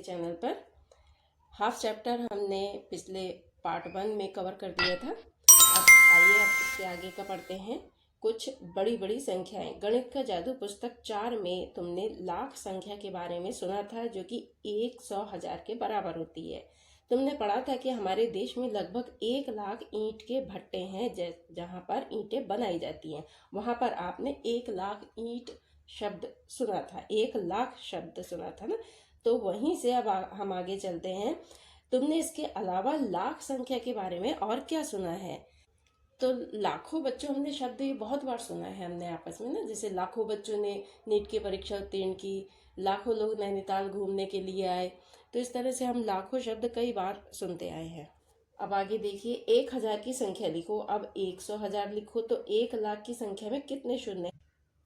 के चैनल पर। Half chapter हमने पिछले पार्ट 1 में कवर कर दिया था। अब आइए अब इसके आगे का पढ़ते हैं। कुछ बड़ी बड़ी संख्याएं। गणित का जादू पुस्तक 4 में तुमने लाख संख्या के बारे में सुना था, जो कि 100,000 के बराबर होती है। तुमने पढ़ा था कि हमारे देश में लगभग 1 लाख ईंट के भट्टे हैं, जहाँ पर ईंटें बनाई जाती हैं। वहाँ पर आपने 1 लाख ईंट शब्द सुना था, 1 लाख शब्द सुना था ना। तो वहीं से अब हम आगे चलते हैं। तुमने इसके अलावा लाख संख्या के बारे में और क्या सुना है? तो लाखों बच्चों, हमने शब्द ये बहुत बार सुना है हमने आपस में ना। जैसे लाखों बच्चों ने नीट की परीक्षा उत्तीर्ण की, लाखों लोग नैनीताल घूमने के लिए आए। तो इस तरह से हम लाखों शब्द कई बार सुनते आए हैं। अब आगे देखिए, 1,000 की संख्या लिखो। अब 100,000 लिखो तो 1 लाख की संख्या में कितने शून्य?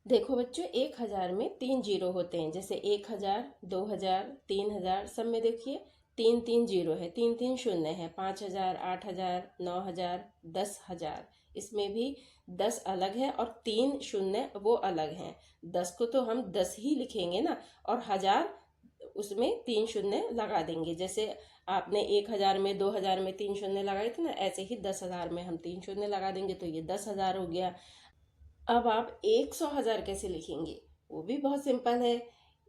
देखो बच्चों, 1,000 में 3 जीरो होते हैं। जैसे 1,000, 2,000, 3,000, सब में देखिए 3 जीरो है, 3 शून्य है। 5,000, 8,000, 9,000, 10,000, इसमें भी 10 अलग है और 3 शून्य वो अलग हैं। 10 को तो हम 10 ही लिखेंगे ना, और 1000 उसमें 3 शून्य लगा देंगे। जैसे आपने 1,000 में 2,000 में 3 शून्य लगाए थे ना, ऐसे ही 10,000 में हम 3 शून्य लगा देंगे तो ये 10,000 हो गया। अब आप 100,000 कैसे लिखेंगे? वो भी बहुत सिंपल है।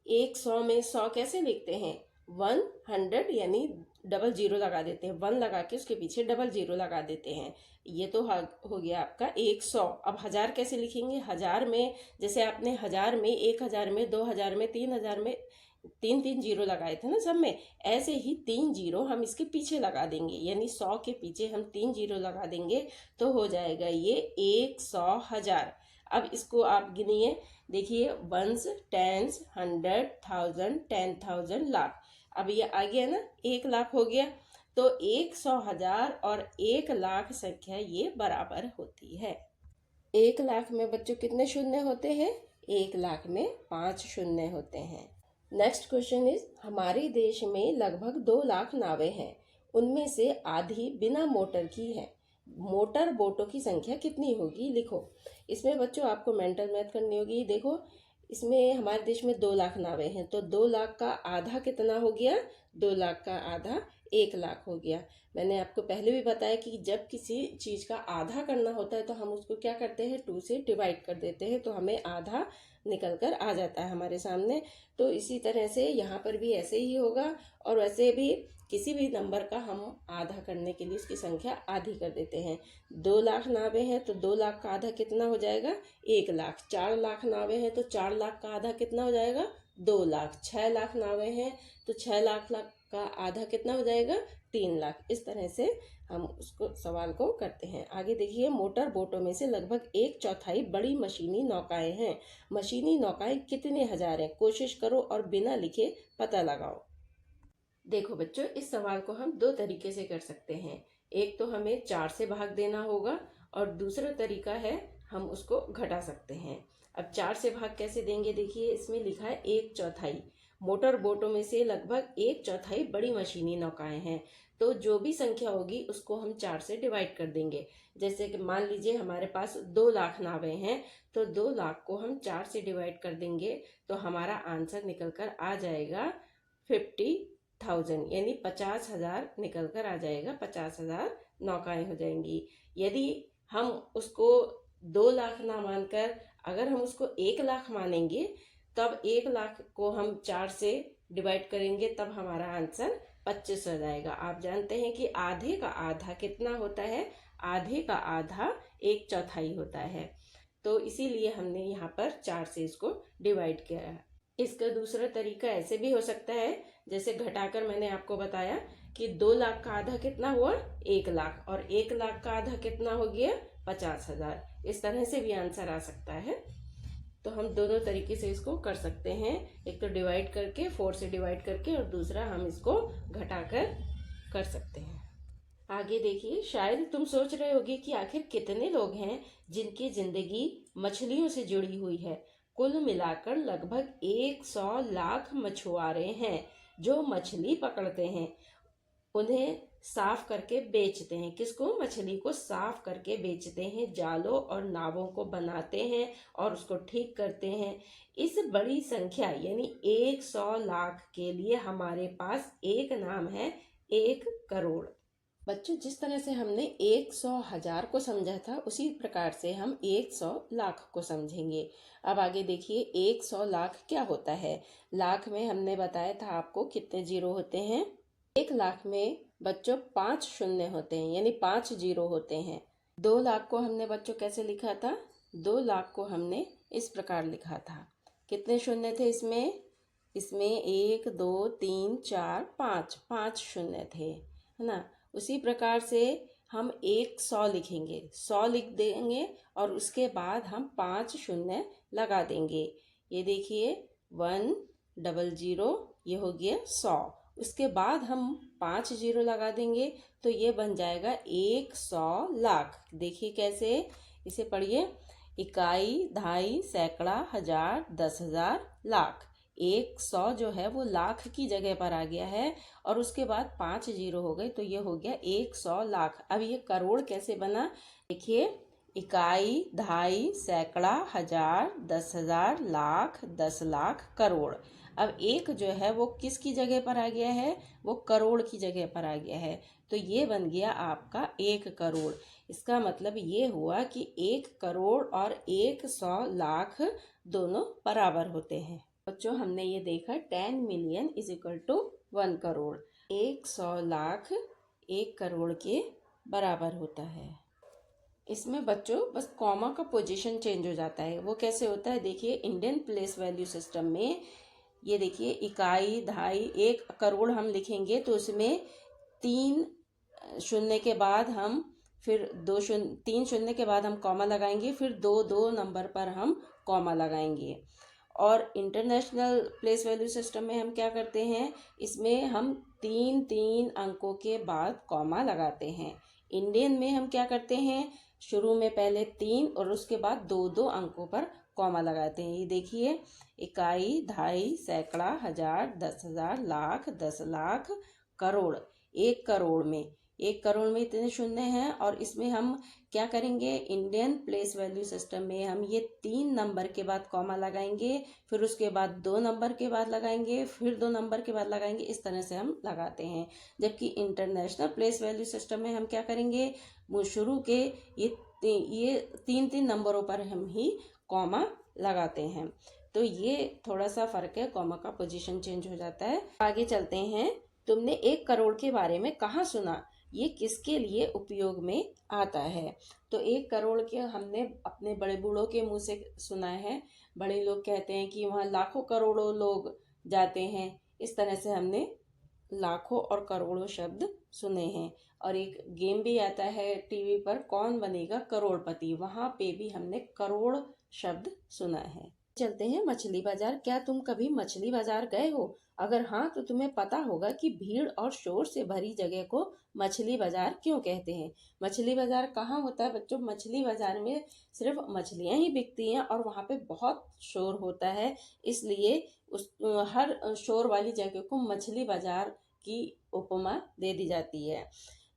100 में 100 कैसे लिखते हैं? 100, यानी डबल जीरो लगा देते हैं। 1 लगा के उसके पीछे डबल जीरो लगा देते हैं। ये तो हो गया आपका 100। अब 1000 कैसे लिखेंगे? 1000 में, जैसे आपने 1000 में, 1,000 में, 2,000 में, 3,000 में 3 जीरो लगाए थे ना सब में, ऐसे ही 3 जीरो हम इसके पीछे लगा देंगे। यानी 100 के पीछे हम 3 जीरो लगा देंगे तो हो जाएगा ये 100,000। अब इसको आप गिनिए, देखिए 1s, 10s, 100, 1000, 10,000, लाख। अब ये आ गया ना, 1 लाख हो गया। तो 100,000 और 1 लाख संख्या ये बराबर होती है। 1 लाख में बच्चों कितने शून्य होते हैं? 1 लाख में 5 शून्य होते हैं। नेक्स्ट क्वेश्चन इज, हमारे देश में लगभग 2 लाख नावें हैं। उनमें से आधी बिना मोटर की है। मोटर बोटों की संख्या कितनी होगी? लिखो। इसमें बच्चों आपको मेंटल मैथ करनी होगी। देखो, इसमें हमारे देश में 2 लाख नावें हैं, तो 2 लाख का आधा कितना हो गया? 2 लाख का आधा 1 लाख हो गया। मैंने आपको पहले भी बताया कि जब किसी चीज़ का आधा करना होता है तो हम उसको क्या करते हैं? 2 से डिवाइड कर देते हैं, तो हमें आधा निकल कर आ जाता है हमारे सामने। तो इसी तरह से यहाँ पर भी ऐसे ही होगा। और वैसे भी किसी भी नंबर का हम आधा करने के लिए उसकी संख्या आधी कर देते हैं। 2 लाख नावें हैं तो 2 लाख का आधा कितना हो जाएगा? 1 लाख। 4 लाख नावें हैं तो 4 लाख का आधा कितना हो जाएगा? 2 लाख। 6 लाख नावें हैं तो 6 लाख का आधा कितना हो जाएगा? 3 लाख। इस तरह से हम उसको सवाल को करते हैं। आगे देखिए, मोटर बोटों में से लगभग 1/4 बड़ी मशीनी नौकाएं हैं। मशीनी नौकाएं कितने हजार हैं? कोशिश करो और बिना लिखे पता लगाओ। देखो बच्चों, इस सवाल को हम 2 तरीके से कर सकते हैं। एक तो हमें 4 से भाग देना होगा, और दूसरा तरीका है हम उसको घटा सकते हैं। अब 4 से भाग कैसे देंगे? देखिए, इसमें लिखा है 1/4। मोटर बोटों में से लगभग 1/4 बड़ी मशीनी नौकाएं हैं। तो जो भी संख्या होगी उसको हम 4 से डिवाइड कर देंगे। जैसे कि मान लीजिए हमारे पास 2 लाख नावें हैं, तो 2 लाख को हम 4 से डिवाइड कर देंगे तो हमारा आंसर निकल कर आ जाएगा 50,000, यानी 50,000 निकल कर आ जाएगा। 50,000 नौकाएं हो जाएंगी। यदि हम उसको 2 लाख ना मानकर अगर हम उसको 1 लाख मानेंगे, तब 1 लाख को हम 4 से डिवाइड करेंगे, तब हमारा आंसर 25 हो जाएगा। आप जानते हैं कि आधे का आधा कितना होता है? आधे का आधा 1/4 होता है। तो इसीलिए हमने यहाँ पर 4 से इसको डिवाइड किया है। इसका दूसरा तरीका ऐसे भी हो सकता है, जैसे घटाकर मैंने आपको बताया कि 2 लाख का आधा कितना हुआ? 1 लाख, और 1 लाख का आधा कितना हो गया? 50,000। इस तरह से भी आंसर आ सकता है। तो हम दोनों तरीके से इसको कर सकते हैं। एक तो डिवाइड करके, 4 से डिवाइड करके, और दूसरा हम इसको घटाकर कर सकते हैं। आगे देखिए, शायद तुम सोच रहे होगे कि आखिर कितने लोग हैं जिनकी जिंदगी मछलियों से जुड़ी हुई है। कुल मिलाकर लगभग 100 लाख मछुआरे हैं जो मछली पकड़ते हैं। उन्हें साफ करके बेचते हैं। किसको? मछली को साफ करके बेचते हैं, जालों और नावों को बनाते हैं और उसको ठीक करते हैं। इस बड़ी संख्या यानी 100 लाख के लिए हमारे पास एक नाम है, 1 करोड़। बच्चों, जिस तरह से हमने 100,000 को समझा था, उसी प्रकार से हम 100 लाख को समझेंगे। अब आगे देखिए, 100 लाख क्या होता है। लाख में हमने बताया था आपको कितने जीरो होते हैं। 1 लाख में बच्चों 5 शून्य होते हैं, यानी 5 जीरो होते हैं। 2 लाख को हमने बच्चों कैसे लिखा था? 2 लाख को हमने इस प्रकार लिखा था। कितने शून्य थे इसमें? इसमें 1 2 3 4 5 5 शून्य थे, है ना। उसी प्रकार से हम 100 लिखेंगे, 100 लिख देंगे और उसके बाद हम 5 शून्य लगा देंगे। ये देखिए 100, ये हो गया 100। उसके बाद हम 5 जीरो लगा देंगे तो ये बन जाएगा 100 लाख। देखिए कैसे, इसे पढ़िए। इकाई, दहाई, सैकड़ा, हजार, 10,000, लाख। 100 जो है वो लाख की जगह पर आ गया है और उसके बाद 5 जीरो हो गए तो ये हो गया 100 लाख। अब ये करोड़ कैसे बना? देखिए, इकाई, दहाई, सैकड़ा, हजार, 10,000, लाख, 10 लाख, करोड़। अब एक जो है वो किसकी जगह पर आ गया है? वो करोड़ की जगह पर आ गया है। तो ये बन गया आपका 1 करोड़। इसका मतलब ये हुआ कि 1 करोड़ और 100 लाख दोनों बराबर होते हैं। बच्चों, हमने ये देखा 10 million is equal to 1 crore. 100 lakh 1 crore के बराबर होता है। इसमें बच्चों बस कॉमा का पोजीशन चेंज हो जाता है। वो कैसे होता है? देखिए, इंडियन प्लेस वैल्यू सिस्टम में ये देखिए, इकाई, दहाई, 1 करोड़ हम लिखेंगे तो उसमें 3 शून्य के बाद हम फिर 3 शून्य के बाद हम कॉमा लगाएंगे, फिर 2 नंबर पर हम कॉमा लगाएंगे। और इंटरनेशनल प्लेस वैल्यू सिस्टम में हम क्या करते हैं? इसमें हम 3 अंकों के बाद कॉमा लगाते हैं। इंडियन में हम क्या करते हैं? शुरू में पहले 3 और उसके बाद 2 अंकों पर कॉमा लगाते हैं। ये देखिए, इकाई, दहाई, सैकड़ा, हजार, 10,000, लाख, 10 लाख, करोड़। 1 करोड़ में इतने शून्य हैं और इसमें हम क्या करेंगे? इंडियन प्लेस वैल्यू सिस्टम में हम ये 3 नंबर के बाद कॉमा लगाएंगे, फिर उसके बाद 2 नंबर के बाद लगाएंगे, फिर 2 नंबर के बाद लगाएंगे। इस तरह से हम लगाते हैं। जबकि इंटरनेशनल प्लेस वैल्यू सिस्टम में हम क्या करेंगे? वो शुरू के ये 3 नंबरों पर हम ही कॉमा लगाते हैं। तो ये थोड़ा सा फर्क है, कॉमा का पोजीशन चेंज हो जाता है। आगे चलते हैं। तुमने 1 करोड़ के बारे में कहाँ सुना? ये किसके लिए उपयोग में आता है? तो 1 करोड़ के हमने अपने बड़े बूढ़ों के मुंह से सुना है। बड़े लोग कहते हैं कि वहाँ लाखों करोड़ों लोग जाते हैं। इस तरह से हमने लाखों और करोड़ों शब्द सुने हैं। और एक गेम भी आता है टीवी पर, कौन बनेगा करोड़पति, वहां पे भी हमने करोड़ शब्द सुना है। चलते हैं मछली बाजार। क्या तुम कभी मछली बाजार गए हो? अगर हाँ तो तुम्हें पता होगा कि भीड़ और शोर से भरी जगह को मछली बाजार क्यों कहते हैं। मछली बाजार कहाँ होता है बच्चों? मछली बाजार में सिर्फ मछलियां ही बिकती हैं और वहाँ पे बहुत शोर होता है, इसलिए उस हर शोर वाली जगह को मछली बाजार की उपमा दे दी जाती है।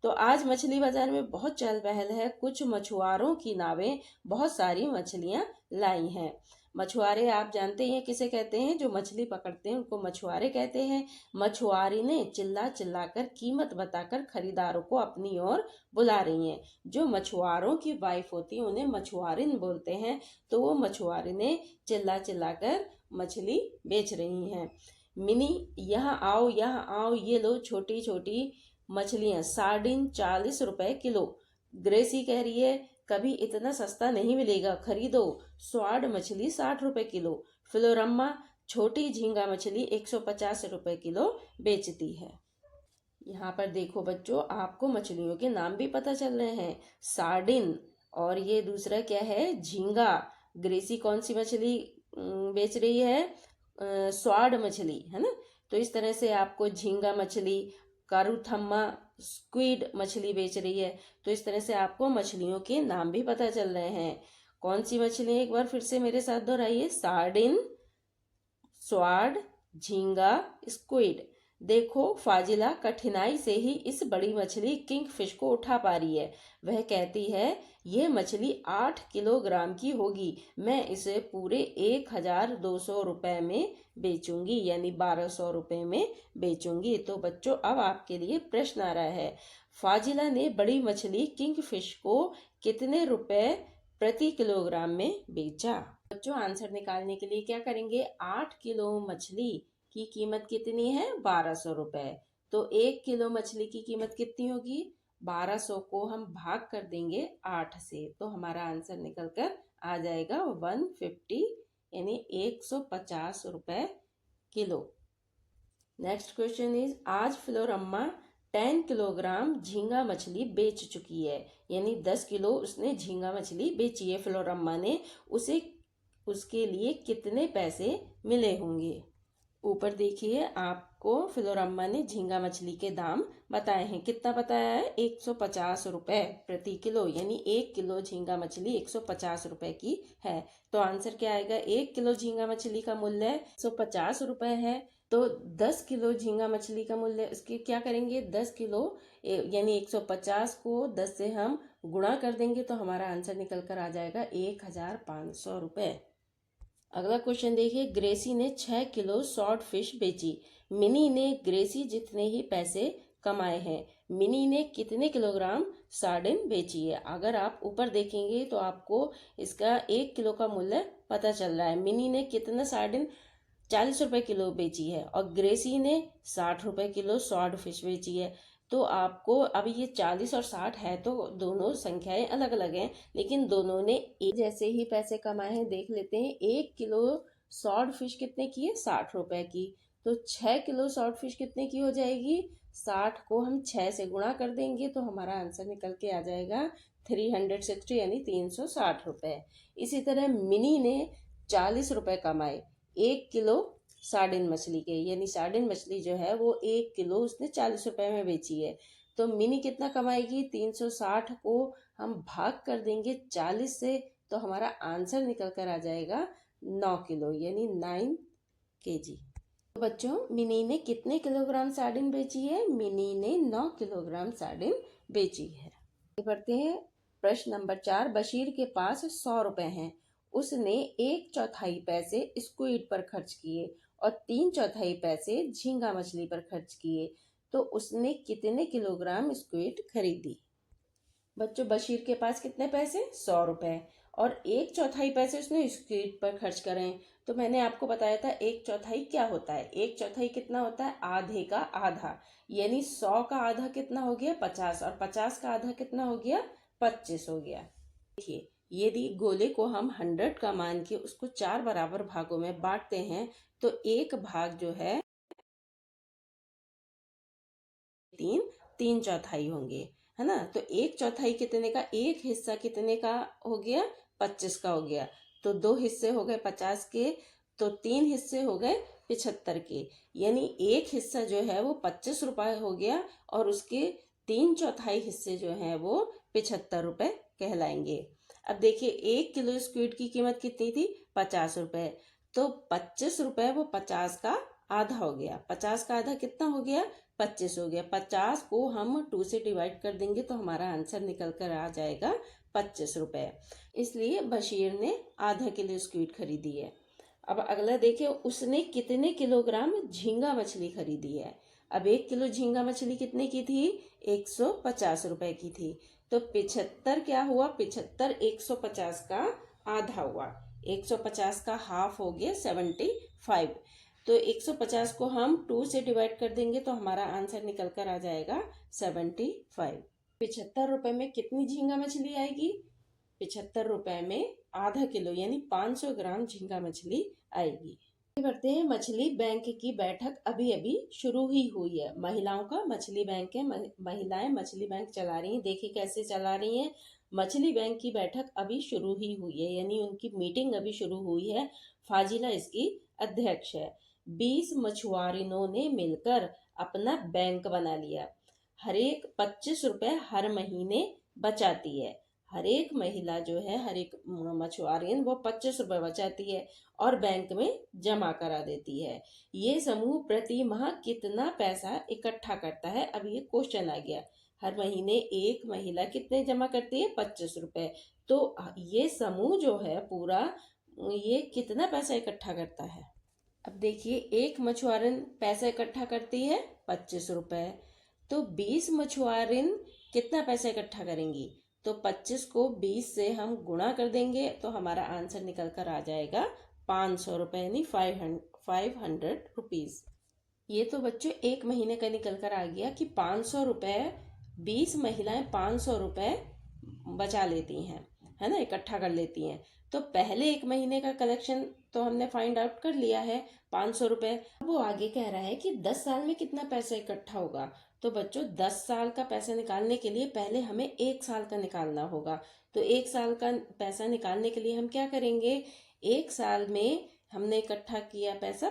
तो आज मछली बाजार में बहुत चहल पहल है। कुछ मछुआरों की नावें बहुत सारी मछलियां लाई हैं। मछुआरे आप जानते हैं किसे कहते हैं? जो मछली पकड़ते हैं उनको मछुआरे कहते हैं। मछुआरी ने चिल्ला चिल्ला कर कीमत बताकर खरीदारों को अपनी ओर बुला रही हैं। जो मछुआरों की वाइफ होती है उन्हें मछुआरिन बोलते हैं। तो वो मछुआरी ने चिल्ला चिल्ला कर मछली बेच रही हैं। मिनी, यहाँ आओ, ये लो छोटी छोटी मछलियां, सार्डिन 40 रुपए किलो। ग्रेसी कह रही है कभी इतना सस्ता नहीं मिलेगा, खरीदो। स्वाड मछली 60 रुपए किलो। फ्लोरम्मा छोटी झींगा मछली 150 रुपए किलो बेचती है। यहाँ पर देखो बच्चों, आपको मछलियों के नाम भी पता चल रहे हैं। सार्डिन और ये दूसरा क्या है? झींगा। ग्रेसी कौन सी मछली बेच रही है? स्वाड मछली, है ना। तो इस तरह से आपको झींगा मछली, कारूथम्मा स्क्विड मछली बेच रही है। तो इस तरह से आपको मछलियों के नाम भी पता चल रहे हैं। कौन सी मछली? एक बार फिर से मेरे साथ दोहराइए। सार्डिन, स्वाड, झींगा, स्क्विड। देखो फाजिला कठिनाई से ही इस बड़ी मछली किंगफिश को उठा पा रही है। वह कहती है ये मछली 8 किलोग्राम की होगी, मैं इसे पूरे 1200 रुपए में बेचूंगी, यानी 1200 रुपए में बेचूंगी। तो बच्चों अब आपके लिए प्रश्न आ रहा है, फाजिला ने बड़ी मछली किंगफिश को कितने रुपए प्रति किलोग्राम में बेचा? बच्चों आंसर निकालने के लिए क्या करेंगे, 8 किलो मछली की कीमत कितनी है, 1200 रुपए। तो 1 किलो मछली की कीमत कितनी होगी, 1200 को हम भाग कर देंगे 8 से, तो हमारा आंसर निकल कर आ जाएगा 150, यानी 150 रुपए किलो। नेक्स्ट क्वेश्चन इज, आज फ्लोरम्मा 10 किलोग्राम झींगा मछली बेच चुकी है, यानी 10 किलो उसने झींगा मछली बेची है फ्लोरम्मा ने, उसे उसके लिए कितने पैसे मिले होंगे? ऊपर देखिए आपको फ्लोरम्मा ने झींगा मछली के दाम बताए हैं। कितना बताया है, 150 रुपए प्रति किलो, यानी 1 किलो झींगा मछली 150 रुपए की है। तो आंसर क्या आएगा, 1 किलो झींगा मछली का मूल्य 150 रुपए है। तो 10 किलो झींगा मछली का मूल्य, उसके क्या करेंगे, 10 किलो यानी 150 को 10 से हम गुणा कर देंगे तो हमारा आंसर निकल कर आ जाएगा 1500 रुपए। अगला क्वेश्चन देखिए, ग्रेसी ने 6 किलो सॉर्ड फिश बेची, मिनी ने ग्रेसी जितने ही पैसे कमाए हैं, मिनी ने कितने किलोग्राम सार्डिन बेची है? अगर आप ऊपर देखेंगे तो आपको इसका 1 किलो का मूल्य पता चल रहा है। मिनी ने कितना सार्डिन 40 रुपए किलो बेची है और ग्रेसी ने 60 रुपए किलो सॉर्ड फिश बेची है। तो आपको अभी ये 40 और 60 है तो दोनों संख्याएं अलग अलग हैं, लेकिन दोनों ने एक जैसे ही पैसे कमाए हैं। देख लेते हैं, 1 किलो सॉर्ड फिश कितने की है, 60 रुपए की। तो 6 किलो सॉर्ड फिश कितने की हो जाएगी, 60 को हम 6 से गुणा कर देंगे तो हमारा आंसर निकल के आ जाएगा 360, यानी 360 रुपए। इसी तरह मिनी ने 40 रुपए कमाए 1 किलो सार्डिन मछली के, यानी सार्डिन मछली जो है वो 1 किलो उसने 40 रुपए में बेची है। तो मिनी कितना कमाएगी, 360 को हम भाग कर देंगे 40 से तो हमारा आंसर निकल कर आ जाएगा 9 किलो, यानी 9 kg। तो बच्चों मिनी ने कितने किलोग्राम सार्डिन बेची है, मिनी ने 9 किलोग्राम सार्डिन बेची है। बढ़ते हैं प्रश्न नंबर 4, बशीर के पास 100 रुपए हैं, उसने 1/4 पैसे स्क्विड पर खर्च किए और 3/4 पैसे झींगा मछली पर खर्च किए, तो उसने कितने किलोग्राम स्क्विड खरीदी? बच्चों बशीर के पास कितने पैसे, 100 रुपए, और 1/4 पैसे उसने स्क्विड पर खर्च करे। तो मैंने आपको बताया था 1/4 क्या होता है, 1/4 कितना होता है, आधे का आधा, यानी 100 का आधा कितना हो गया, 50, और 50 का आधा कितना हो गया, 25 हो गया। देखिए यदि गोले को हम 100 का मान के उसको 4 बराबर भागों में बांटते हैं तो एक भाग जो है 3/4 होंगे, है ना। तो 1/4 कितने का, एक हिस्सा कितने का हो गया, 25 का हो गया। तो 2 हिस्से हो गए 50 के, तो 3 हिस्से हो गए 75 के, यानी एक हिस्सा जो है वो 25 रुपए हो गया और उसके 3/4 हिस्से जो है वो 75 रुपए कहलाएंगे। अब देखिए 1 किलो स्क्विड की कीमत कितनी थी, 50 रुपए, तो 25 रुपए वो 50 का आधा हो गया, 50 का आधा कितना हो गया, 25 हो गया। 50 को हम 2 से डिवाइड कर देंगे तो हमारा आंसर निकल कर आ जाएगा 25 रुपए। इसलिए बशीर ने आधा किलो स्क्विड खरीदी है। अब अगला देखिए, उसने कितने किलोग्राम झींगा मछली खरीदी है। अब 1 किलो झींगा मछली कितने की थी, 150 रुपए की थी। तो 75 क्या हुआ, 75 150 का आधा हुआ, 150 का हाफ हो गया 75। तो 150 को हम 2 से डिवाइड कर देंगे तो हमारा आंसर निकल कर आ जाएगा 75। 75 रुपए में कितनी झींगा मछली आएगी, 75 रुपए में आधा किलो यानी 500 ग्राम झींगा मछली आएगी। बढ़ते हैं, मछली बैंक की बैठक अभी अभी शुरू ही हुई है। महिलाओं का मछली बैंक है, महिलाएं मछली बैंक चला रही हैं। देखिए कैसे चला रही हैं, मछली बैंक की बैठक अभी शुरू ही हुई है, यानी उनकी मीटिंग अभी शुरू हुई है। फाजिला इसकी अध्यक्ष है। 20 मछुआरिनों ने मिलकर अपना बैंक बना लिया। हर एक 25 रुपए हर महीने बचाती है। हर एक महिला जो है, हर एक मछुआरिन वो 25 रुपए बचाती है और बैंक में जमा करा देती है। ये समूह प्रति माह कितना पैसा इकट्ठा करता है? अब ये क्वेश्चन आ गया। हर महीने एक महिला कितने जमा करती है? 25 रुपए। तो ये समूह जो है पूरा, ये कितना पैसा इकट्ठा करता है? अब देखिए, एक मछुआरिन पैसा इकट्ठा करती है 25 रुपए, तो 20 मछुआरिन कितना पैसा इकट्ठा करेंगी? तो 25 को 20 से हम गुणा कर देंगे तो हमारा आंसर निकल कर आ जाएगा 500 रुपए, यानी 500 रुपीज। ये तो बच्चों एक महीने का निकल कर आ गया कि 500 रुपए, 20 महिलाएं 500 रुपए बचा लेती हैं, है ना, इकट्ठा कर लेती हैं। तो पहले एक महीने का कलेक्शन तो हमने फाइंड आउट कर लिया है, 500 रुपए। अब वो आगे कह रहा है कि 10 साल में कितना पैसा इकट्ठा होगा। तो बच्चों 10 साल का पैसा निकालने के लिए पहले हमें 1 साल का निकालना होगा। तो 1 साल का पैसा निकालने के लिए हम क्या करेंगे? 1 साल में हमने इकट्ठा किया पैसा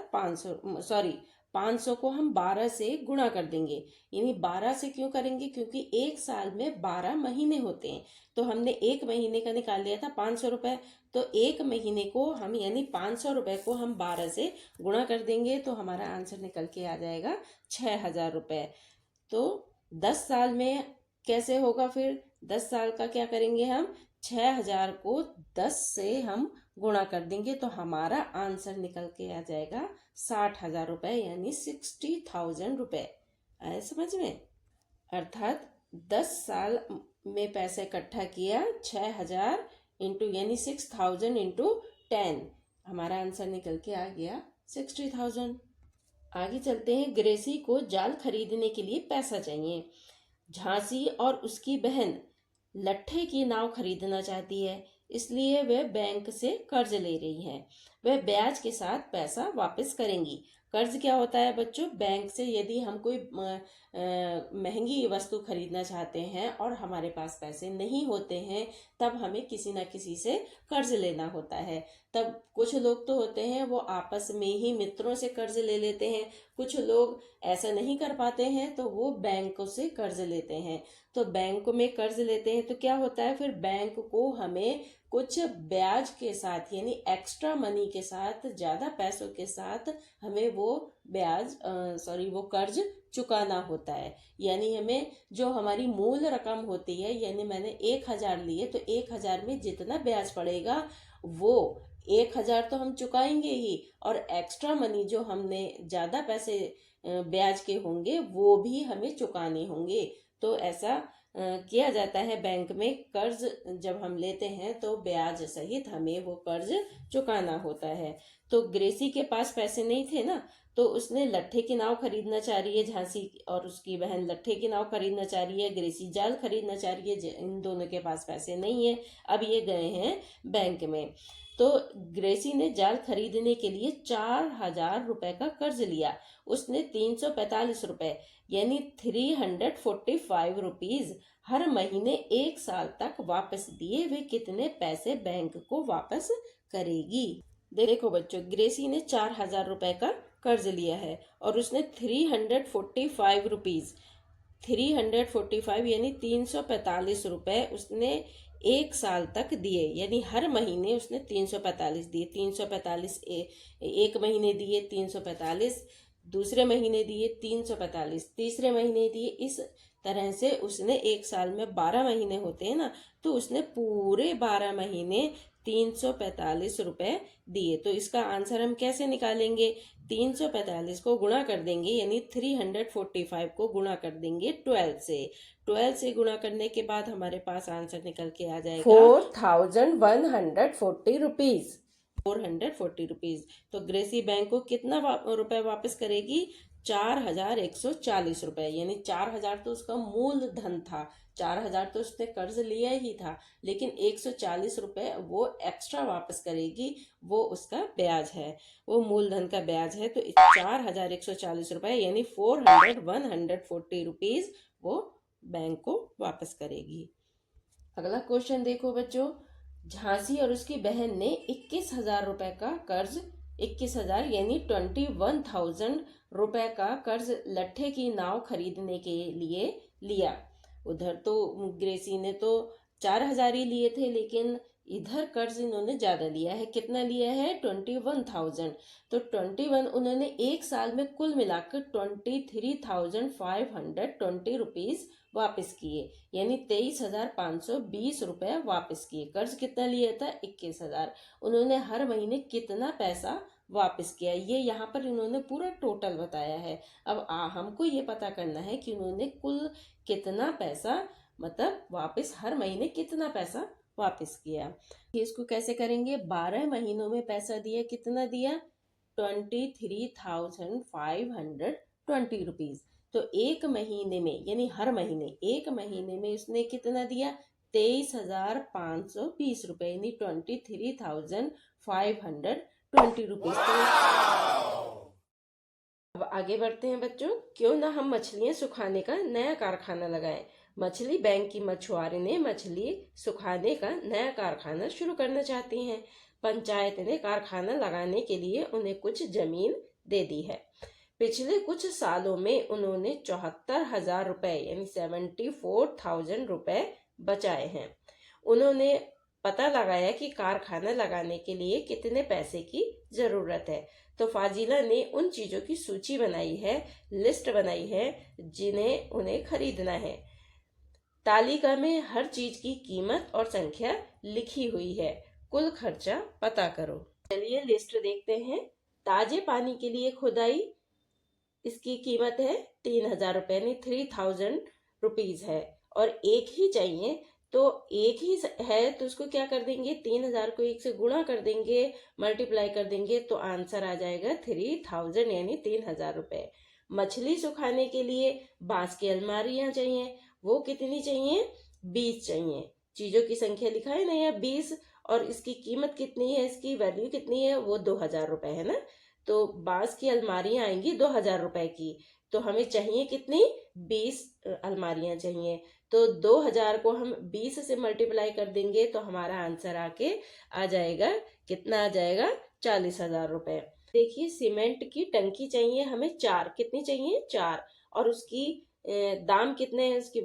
500 को हम 12 से गुणा कर देंगे। यानी 12 से क्यों करेंगे? क्योंकि 1 साल में 12 महीने होते हैं। तो हमने एक महीने का निकाल लिया था 500 रुपए, तो एक महीने को हम, यानी 500 रुपए को हम 12 से गुणा कर देंगे तो हमारा आंसर निकल के आ जाएगा 6000 रुपए। तो 10 साल में कैसे होगा फिर? 10 साल का क्या करेंगे हम? 6000 को 10 से हम गुणा कर देंगे तो हमारा आंसर निकल के आ जाएगा 60,000 रुपए, यानी 60,000 रुपए। आए समझ में? अर्थात 10 साल में पैसा इकट्ठा किया 6000 इंटू, यानी 6000 इंटू 10, हमारा आंसर निकल के आ गया 60,000। आगे चलते हैं। ग्रेसी को जाल खरीदने के लिए पैसा चाहिए। झांसी और उसकी बहन लट्ठे की नाव खरीदना चाहती है, इसलिए वह बैंक से कर्ज ले रही है। वह ब्याज के साथ पैसा वापस करेंगी। कर्ज क्या होता है बच्चों? बैंक से यदि हम कोई महंगी वस्तु खरीदना चाहते हैं और हमारे पास पैसे नहीं होते हैं, तब हमें किसी ना किसी से कर्ज लेना होता है। तब कुछ लोग तो होते हैं वो आपस में ही मित्रों से कर्ज ले लेते हैं, कुछ लोग ऐसा नहीं कर पाते हैं तो वो बैंकों से कर्ज लेते हैं। तो बैंक में कर्ज लेते हैं तो क्या होता है फिर? बैंक को हमें कुछ ब्याज के साथ, यानी एक्स्ट्रा मनी के साथ, ज्यादा पैसों के साथ हमें वो वो कर्ज चुकाना होता है। यानी हमें जो हमारी मूल रकम होती है, यानी मैंने 1000 लिए तो 1000 में जितना ब्याज पड़ेगा वो 1000 तो हम चुकाएंगे ही, और एक्स्ट्रा मनी जो हमने ज्यादा पैसे ब्याज के होंगे वो भी हमें चुकाने होंगे। तो ऐसा किया जाता है बैंक में। कर्ज जब हम लेते हैं तो ब्याज सहित हमें वो कर्ज चुकाना होता है। तो ग्रेसी के पास पैसे नहीं थे ना, तो उसने लट्ठे की नाव खरीदना चाह रही है। झांसी और उसकी बहन लट्ठे की नाव खरीदना चाह रही है, ग्रेसी जाल खरीदना चाह रही है। इन दोनों के पास पैसे नहीं है। अब ये गए हैं बैंक में। तो ग्रेसी ने जाल खरीदने के लिए 4000 रुपए का कर्ज लिया। उसने 345 रुपए, यानी 345 रुपीज हर महीने 1 साल तक वापस दिए। वे कितने पैसे बैंक को वापस करेगी? देखो बच्चों, ग्रेसी ने 4000 रुपए का कर्ज लिया है और उसने 345 रुपीज, 345 यानी 345 रुपए उसने 1 साल तक दिए। यानी हर महीने उसने 345 दिए। 345 एक महीने दिए, 345 दूसरे महीने दिए, 345 तीसरे महीने दिए। इस तरह से उसने 1 साल में 12 महीने होते हैं ना, तो उसने पूरे 12 महीने 345 रुपए दिए। तो इसका आंसर हम कैसे निकालेंगे? 345 को गुणा कर देंगे, यानी 345 को गुणा कर देंगे 12 से। 12 से गुणा करने के बाद हमारे पास आंसर निकल के आ जाएगा 4140 रुपीज। 440 रुपीज। तो ग्रेसी बैंक को कितना रुपए वापस करेगी? 4140 रुपए। यानी 4000 तो उसका मूल धन था, 4000 तो उसने कर्ज लिया ही था, लेकिन 140 रुपए वो एक्स्ट्रा वापस करेगी। वो उसका ब्याज है, वो मूलधन का ब्याज है। तो 4140 रुपए यानी 140 रुपीज वो बैंक को वापस करेगी। अगला क्वेश्चन देखो बच्चों। झांसी और उसकी बहन ने 21,000 रुपए का कर्ज, 21,000 यानी 21,000 रुपए का कर्ज लट्ठे की नाव खरीदने के लिए लिया। उधर तो ग्रेसी ने तो 4,000 ही लिए थे, लेकिन इधर कर्ज इन्होंने ज्यादा लिया है। कितना लिया है? 21,000। तो 21 उन्होंने एक साल में कुल मिलाकर 23,520 रुपीज वापस किए, यानी 23,520 रुपए वापस किए। कर्ज कितना लिया था? 21,000। उन्होंने हर महीने कितना पैसा वापस किया, ये यहाँ पर इन्होंने पूरा टोटल बताया है। अब हमको ये पता करना है कि उन्होंने कुल कितना पैसा, मतलब वापस हर महीने कितना पैसा वापस किया। इसको कैसे करेंगे? 12 महीनों में पैसा दिया, कितना दिया? 23,520 रुपीज। तो एक महीने में, यानी हर महीने, एक महीने में उसने कितना दिया? 23,520 रुपए, यानी 23,520 रुपीज। अब आगे बढ़ते हैं बच्चों। क्यों ना हम मछलियां सुखाने का नया कारखाना लगाएं। मछली बैंक की मछुआरे ने मछली सुखाने का नया कारखाना शुरू करना चाहती हैं। पंचायत ने कारखाना लगाने के लिए उन्हें कुछ जमीन दे दी है। पिछले कुछ सालों में उन्होंने 74,000 रुपए, यानी 74,000 रुपए बचाए हैं। उन्होंने पता लगाया कि कारखाना लगाने के लिए कितने पैसे की जरूरत है। तो फाजिला ने उन चीजों की सूची बनाई है, लिस्ट बनाई है, जिन्हें उन्हें खरीदना है। तालिका में हर चीज की कीमत और संख्या लिखी हुई है। कुल खर्चा पता करो। चलिए लिस्ट देखते हैं। ताजे पानी के लिए खुदाई, इसकी कीमत है 3,000 रुपए, यानी 3,000 रुपीज है। और एक ही चाहिए, तो एक ही है तो उसको क्या कर देंगे? 3,000 को 1 से गुणा कर देंगे, मल्टीप्लाई कर देंगे, तो आंसर आ जाएगा 3,000, यानी 3,000 रुपए। मछली सुखाने के लिए बांस की अलमारियां चाहिए, वो कितनी चाहिए? 20 चाहिए। चीजों की संख्या लिखा है ना यहाँ 20, और इसकी कीमत कितनी है, इसकी वैल्यू कितनी है? वो 2,000 रुपए है ना। तो बांस की अलमारियां आएंगी 2,000 रुपए की। तो हमें चाहिए कितनी? 20 अलमारियां चाहिए। तो 2,000 को हम 20 से मल्टीप्लाई कर देंगे, तो हमारा आंसर आके आ जाएगा, कितना आ जाएगा? 40,000 रुपए। देखिए, सीमेंट की टंकी चाहिए हमें 4। कितनी चाहिए? 4। और उसकी दाम कितने हैं, उसकी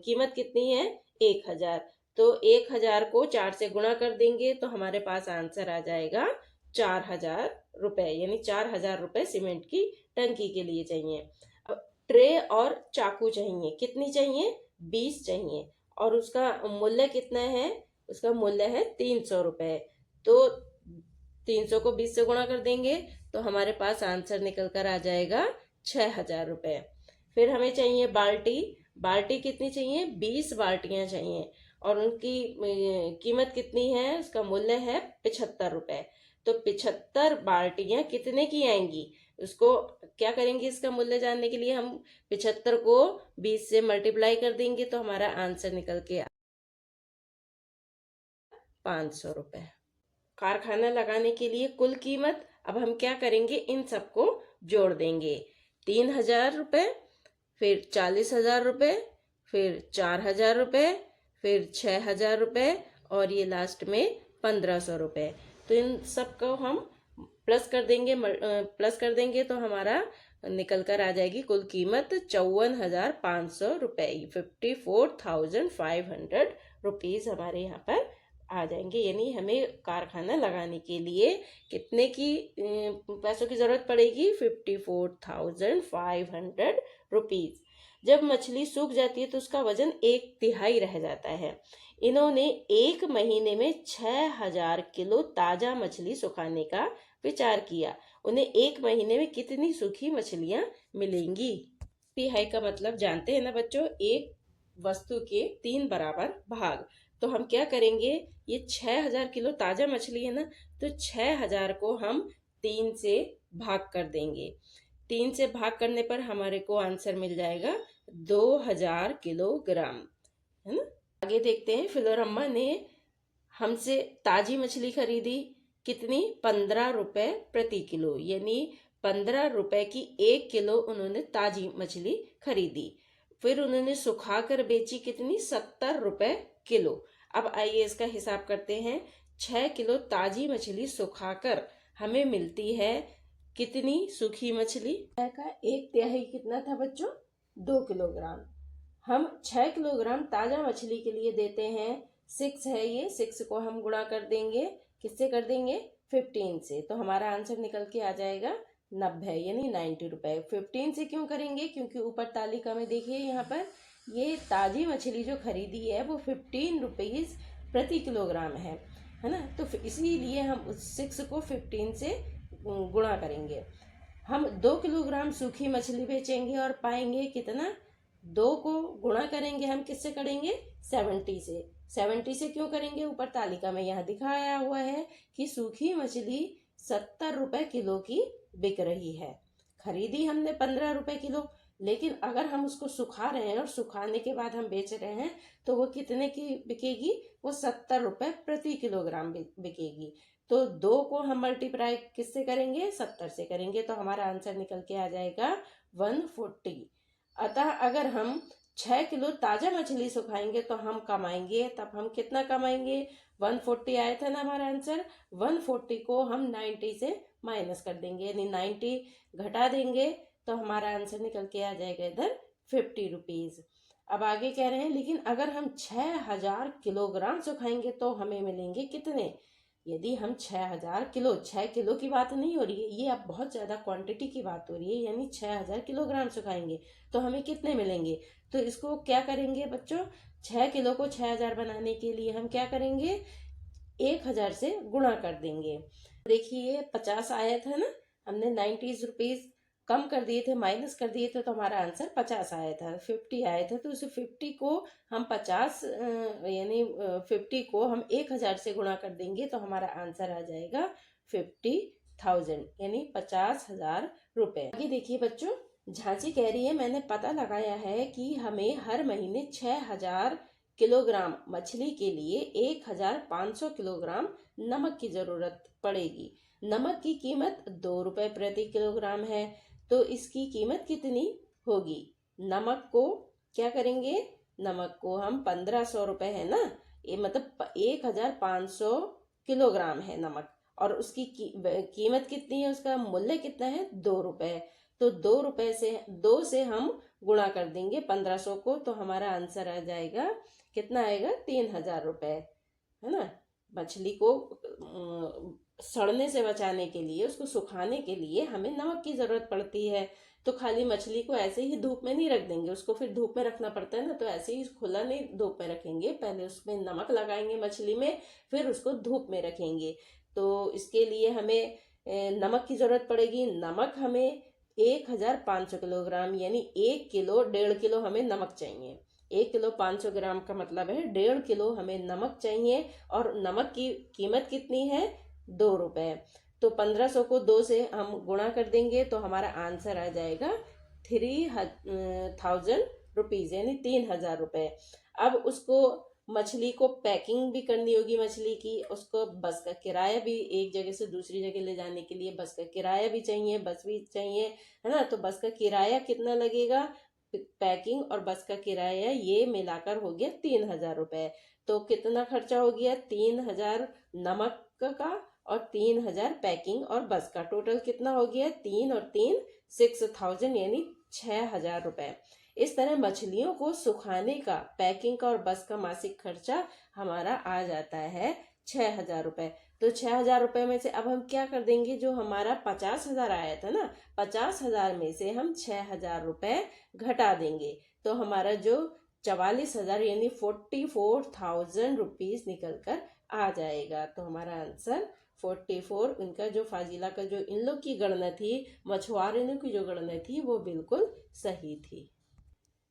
कीमत कितनी है? 1,000। तो 1,000 को 4 से गुणा कर देंगे, तो हमारे पास आंसर आ जाएगा 4,000 रुपए, यानी 4,000 रुपए सीमेंट की टंकी के लिए चाहिए। अब ट्रे और चाकू चाहिए, कितनी चाहिए? 20 चाहिए। और उसका मूल्य कितना है? उसका मूल्य है 300 रुपए। तो 300 को 20 से गुणा कर देंगे, तो हमारे पास आंसर निकल कर आ जाएगा 6,000 रुपए। फिर हमें चाहिए बाल्टी। बाल्टी कितनी चाहिए? 20 बाल्टियां चाहिए। और उनकी कीमत कितनी है? उसका मूल्य है 75 रुपए। तो 75 बाल्टियां कितने की आएंगी? उसको क्या करेंगे? इसका मूल्य जानने के लिए हम 75 को 20 से मल्टीप्लाई कर देंगे, तो हमारा आंसर निकल के 500 रुपए। कारखाना लगाने के लिए कुल कीमत, अब हम क्या करेंगे? इन सबको जोड़ देंगे। 3,000 रुपए, फिर 40,000 रुपए, फिर 4,000 रुपए, फिर 6,000 रुपए, और ये लास्ट में 1,500 रुपए। तो इन सबको हम प्लस कर देंगे, तो हमारा निकल कर आ जाएगी कुल कीमत 54,500 रुपए। 54,500 रुपीज हमारे यहाँ पर आ जाएंगे। यानी हमें कारखाना लगाने के लिए कितने की पैसों की जरूरत पड़ेगी? 54,500 रुपीज। जब मछली सूख जाती है तो उसका वजन 1/3 रह जाता है। इन्होंने एक महीने में 6,000 किलो ताजा मछली सुखाने का विचार किया। उन्हें एक महीने में कितनी सूखी मछलियां मिलेंगी? 1/3 का मतलब जानते हैं ना बच्चों? एक वस्तु के 3 बराबर भाग। तो हम क्या करेंगे? ये 6,000 किलो ताजा मछली है ना, तो 6,000 को हम 3 से भाग कर देंगे। 3 से भाग करने पर हमारे को आंसर मिल जाएगा 2,000 किलोग्राम, है ना। आगे देखते हैं। फिलोरम्मा ने हमसे ताजी मछली खरीदी, कितनी? 15 रुपए प्रति किलो, यानी 15 रुपए की 1 किलो उन्होंने ताजी मछली खरीदी। फिर उन्होंने सुखाकर बेची, कितनी? 70 रुपए किलो। अब आइए इसका हिसाब करते हैं। 6 किलो ताजी मछली सुखाकर हमें मिलती है कितनी सूखी मछली? का 1/3 कितना था बच्चों? 2 किलोग्राम। हम 6 किलोग्राम ताजा मछली के लिए देते हैं 6 है, ये 6 को हम गुणा कर देंगे, किससे कर देंगे, 15 से। तो हमारा आंसर निकल के आ जाएगा 90 यानी 90 रुपए। 15 से क्यों करेंगे, क्योंकि ऊपर तालिका में देखिए यहाँ पर ये ताजी मछली जो खरीदी है वो 15 रुपीज प्रति किलोग्राम है ना। तो इसीलिए हम उस 6 को 15 से गुणा करेंगे। हम 2 किलोग्राम सूखी मछली बेचेंगे और पाएंगे कितना, 2 को गुणा करेंगे हम किससे करेंगे, 70 से। 70 से क्यों करेंगे, ऊपर तालिका में यहाँ दिखाया हुआ है कि सूखी मछली 70 रुपए किलो की बिक रही है। खरीदी हमने 15 रुपए किलो, लेकिन अगर हम उसको सुखा रहे हैं और सुखाने के बाद हम बेच रहे हैं तो वो कितने की बिकेगी, वो 70 रुपए प्रति किलोग्राम बिकेगी। तो 2 को हम मल्टीप्लाई किससे करेंगे, 70 से करेंगे, तो हमारा आंसर निकल के आ जाएगा 140। अतः अगर हम 6 किलो ताजा मछली सुखाएंगे तो हम कमाएंगे, तब हम कितना कमाएंगे, 140 आया था ना हमारा आंसर। 140 को हम 90 से माइनस कर देंगे, यानी 90 घटा देंगे, तो हमारा आंसर निकल के आ जाएगा इधर 50 रुपीज। अब आगे कह रहे हैं, लेकिन अगर हम 6000 किलोग्राम सुखाएंगे तो हमें मिलेंगे कितने। यदि हम 6000 किलो, 6 किलो की बात नहीं हो रही है, ये अब बहुत ज्यादा क्वांटिटी की बात हो रही है, यानी 6000 किलोग्राम सुखाएंगे तो हमें कितने मिलेंगे। तो इसको क्या करेंगे बच्चों, 6 किलो को 6000 बनाने के लिए हम क्या करेंगे, 1000 से गुणा कर देंगे। देखिए 50 आया था ना, हमने 90 रुपीज कम कर दिए थे, माइनस कर दिए थे, तो हमारा आंसर 50 आया था। 50 आया था, तो उस 50 को हम 50 यानी 50 को हम 1000 से गुणा कर देंगे तो हमारा आंसर आ जाएगा 50,000 यानी 50,000 रुपए। आगे देखिए बच्चों, झांसी कह रही है मैंने पता लगाया है कि हमें हर महीने 6000 किलोग्राम मछली के लिए 1500 किलोग्राम नमक की जरूरत पड़ेगी। नमक की कीमत 2 रुपए प्रति किलोग्राम है, तो इसकी कीमत कितनी होगी। नमक को क्या करेंगे, नमक को हम 1500 रुपए है ना, ये मतलब 1500 किलोग्राम है नमक, और उसकी कीमत कितनी है, उसका मूल्य कितना है, 2 रुपए। तो 2 रुपए से 2 से हम गुणा कर देंगे 1500 को, तो हमारा आंसर आ जाएगा कितना आएगा, 3000 रुपए है ना। मछली को सड़ने से बचाने के लिए, उसको सुखाने के लिए हमें नमक की जरूरत पड़ती है। तो खाली मछली को ऐसे ही धूप में नहीं रख देंगे, उसको फिर धूप में रखना पड़ता है ना, तो ऐसे ही खुला नहीं धूप में रखेंगे, पहले उसमें नमक लगाएंगे मछली में, फिर उसको धूप में रखेंगे। तो इसके लिए हमें नमक की जरूरत पड़ेगी। नमक हमें 1500 किलोग्राम यानी 1 किलो 1.5 किलो हमें नमक चाहिए। 1 किलो 500 ग्राम का मतलब है 1.5 किलो हमें नमक चाहिए, और नमक की कीमत कितनी है, 2 रुपए। तो 1500 को 2 से हम गुणा कर देंगे तो हमारा आंसर आ जाएगा 3000 रुपीज यानी 3000 रुपए। अब उसको मछली को पैकिंग भी करनी होगी मछली की, उसको बस का किराया भी, एक जगह से दूसरी जगह ले जाने के लिए बस का किराया भी चाहिए, बस भी चाहिए है ना। तो बस का किराया कितना लगेगा, पैकिंग और बस का किराया ये मिलाकर हो गया 3000 रुपए। तो कितना खर्चा हो गया, 3000 नमक का और 3000 पैकिंग और बस का, टोटल कितना हो गया, 3 और 3 6000 यानी 6000 रुपए। इस तरह मछलियों को सुखाने का, पैकिंग का और बस का मासिक खर्चा हमारा आ जाता है 6000 रुपए। तो 6000 रुपए में से अब हम क्या कर देंगे, जो हमारा 50,000 आया था ना, 50,000 में से हम 6000 रुपए घटा देंगे, तो हमारा जो 44,000 यानी 44,000 रुपीज निकल कर आ जाएगा। तो हमारा आंसर 44, इनका जो फाजिला का जो इन लोग की गणना थी, मछुआरों की जो गणना थी वो बिल्कुल सही थी।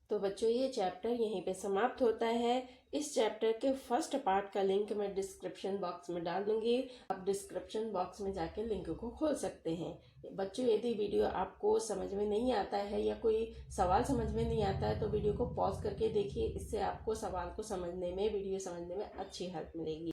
तो बच्चों ये चैप्टर यहीं पे समाप्त होता है। इस चैप्टर के फर्स्ट पार्ट का लिंक मैं डिस्क्रिप्शन बॉक्स में डाल दूंगी, आप डिस्क्रिप्शन बॉक्स में जाके लिंक को खोल सकते हैं। बच्चों यदि वीडियो आपको समझ में नहीं आता है या कोई सवाल समझ में नहीं आता है तो वीडियो को पॉज करके देखिए, इससे आपको सवाल को समझने में, वीडियो समझने में अच्छी हेल्प मिलेगी।